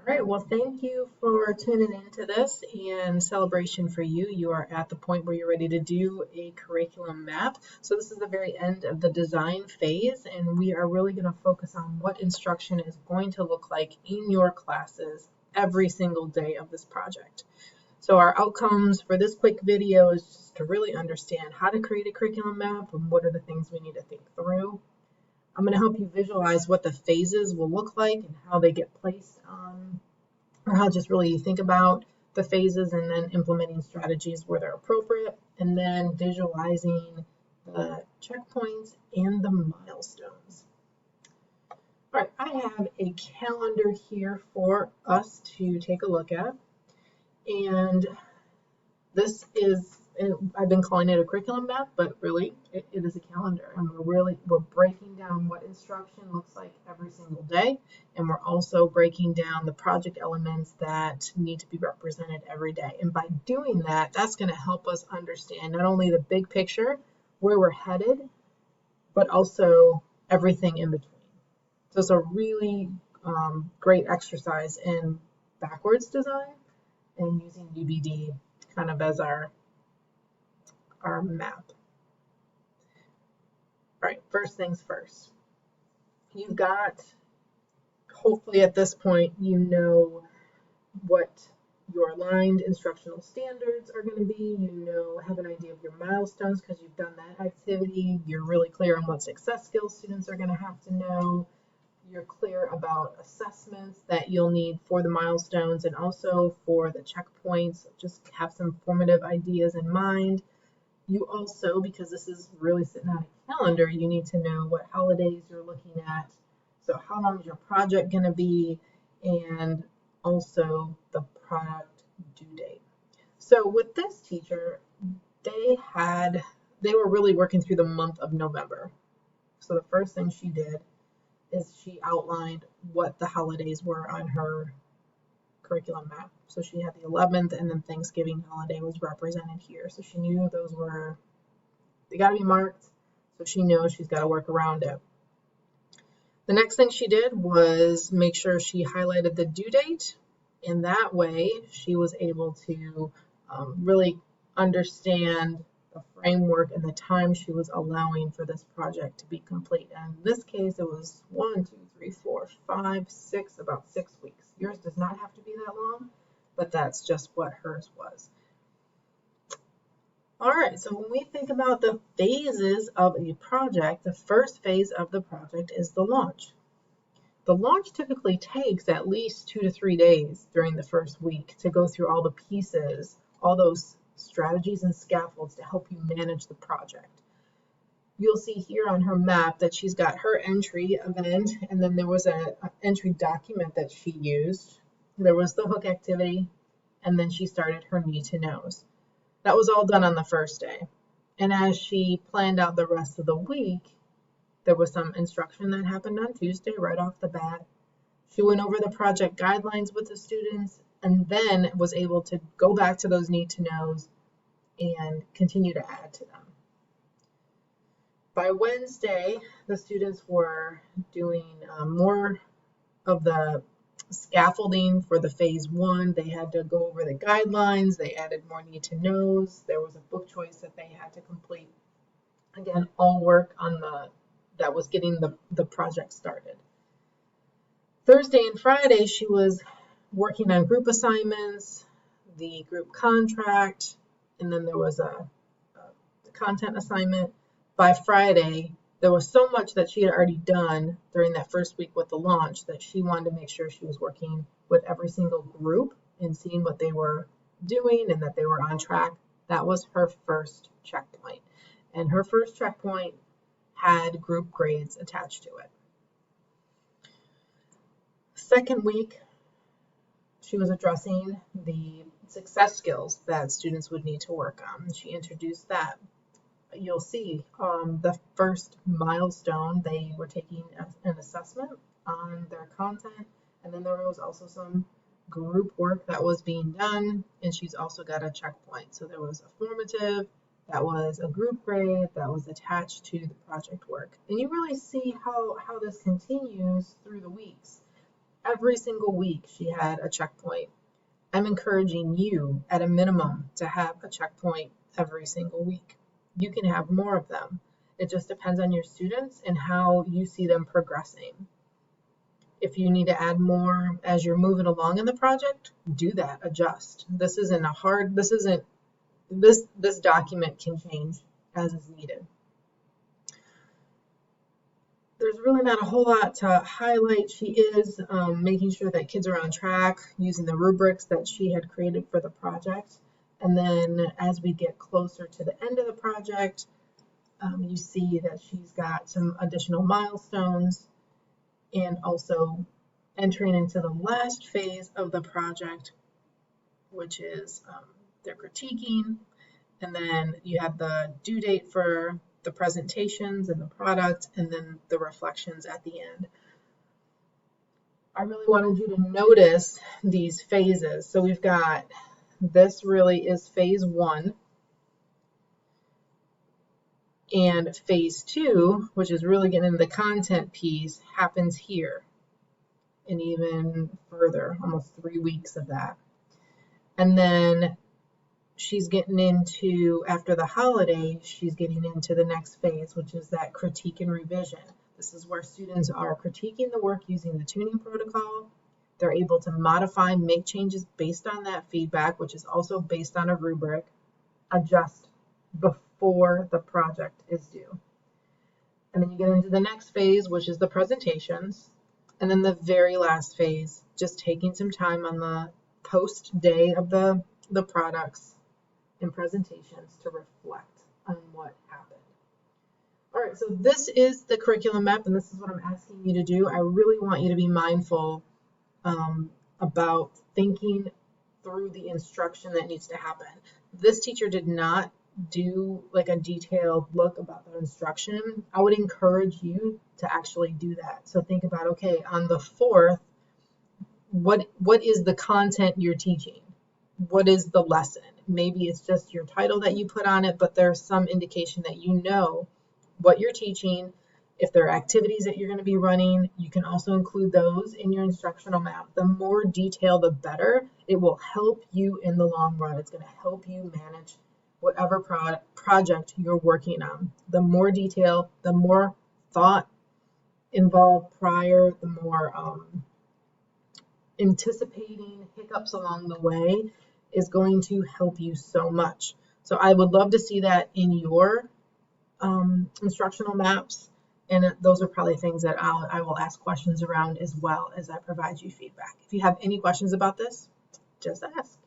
All right, well, thank you for tuning into this and celebration for you. You are at the point where you're ready to do a curriculum map. So this is the very end of the design phase, and we are really going to focus on what instruction is going to look like in your classes every single day of this project. So our outcomes for this quick video is just to really understand how to create a curriculum map and what are the things we need to think through. I'm going to help you visualize what the phases will look like and how they get placed on, or how just really you think about the phases and then implementing strategies where they're appropriate, and then visualizing the checkpoints and the milestones. All right, I have a calendar here for us to take a look at, and this is, I've been calling it a curriculum map, but really it is a calendar, and we're breaking down what instruction looks like every single day, and we're also breaking down the project elements that need to be represented every day. And by doing that, that's going to help us understand not only the big picture, where we're headed, but also everything in between. So it's a really great exercise in backwards design and using UBD kind of as our map. All right, first things first. You've got, hopefully at this point, you know what your aligned instructional standards are going to be. You have an idea of your milestones because you've done that activity. You're really clear on what success skills students are going to have to know. You're clear about assessments that you'll need for the milestones and also for the checkpoints. Just have some formative ideas in mind. You also, because this is really sitting on a calendar, you need to know what holidays you're looking at. So how long is your project going to be, and also the product due date. So with this teacher, they were really working through the month of November. So the first thing she did is she outlined what the holidays were on her curriculum map. So she had the 11th, and then Thanksgiving holiday was represented here. So she knew they got to be marked, so she knows she's got to work around it. The next thing she did was make sure she highlighted the due date, and that way she was able to really understand the framework and the time she was allowing for this project to be complete. And in this case, it was 1, 2, 3, 4, 5, 6, about 6 weeks. Yours does not have to be that long, but that's just what hers was. All right, so when we think about the phases of a project, the first phase of the project is the launch. The launch typically takes at least 2 to 3 days during the first week to go through all the pieces, all those strategies and scaffolds to help you manage the project. You'll see here on her map that she's got her entry event, and then there was an entry document that she used. There was the hook activity, and then she started her need to knows. That was all done on the first day. And as she planned out the rest of the week, there was some instruction that happened on Tuesday right off the bat. She went over the project guidelines with the students and then was able to go back to those need to knows and continue to add to them. By Wednesday, the students were doing more of the scaffolding for the phase 1. They had to go over the guidelines. They added more need to knows. There was a book choice that they had to complete. Again, all work on that was getting the project started. Thursday and Friday, she was working on group assignments, the group contract, and then there was a content assignment. By Friday, there was so much that she had already done during that first week with the launch that she wanted to make sure she was working with every single group and seeing what they were doing and that they were on track. That was her first checkpoint. And her first checkpoint had group grades attached to it. Second week, she was addressing the success skills that students would need to work on. She introduced that. You'll see the first milestone, they were taking an assessment on their content, and then there was also some group work that was being done, and she's also got a checkpoint. So there was a formative, that was a group grade, that was attached to the project work. And you really see how this continues through the weeks. every single week she had a checkpoint. I'm encouraging you at a minimum to have a checkpoint every single week. You can have more of them. It just depends on your students and how you see them progressing. If you need to add more as you're moving along in the project, do that, adjust. This document can change as is needed. There's really not a whole lot to highlight. She is making sure that kids are on track using the rubrics that she had created for the project. And then as we get closer to the end of the project, you see that she's got some additional milestones and also entering into the last phase of the project, which is their critiquing. And then you have the due date for the presentations and the product, and then the reflections at the end. I really wanted you to notice these phases. So we've got, this really is phase 1. And phase 2, which is really getting into the content piece, happens here. And even further, almost 3 weeks of that. And then she's getting into, after the holiday, she's getting into the next phase, which is that critique and revision. This is where students are critiquing the work using the tuning protocol. They're able to modify, make changes based on that feedback, which is also based on a rubric, adjust before the project is due. And then you get into the next phase, which is the presentations. And then the very last phase, just taking some time on the post day of the products and presentations to reflect on what happened. All right, so this is the curriculum map, and this is what I'm asking you to do. I really want you to be mindful about thinking through the instruction that needs to happen. This teacher did not do like a detailed look about the instruction. I would encourage you to actually do that. So think about, okay, on the 4th, what is the content you're teaching? What is the lesson? Maybe it's just your title that you put on it, but there's some indication that you know what you're teaching. If there are activities that you're going to be running, you can also include those in your instructional map. The more detail, the better. It will help you in the long run. It's going to help you manage whatever project you're working on. The more detail, the more thought involved prior, the more anticipating hiccups along the way is going to help you so much. So I would love to see that in your instructional maps, and those are probably things that I will ask questions around as well as I provide you feedback. If you have any questions about this, just ask.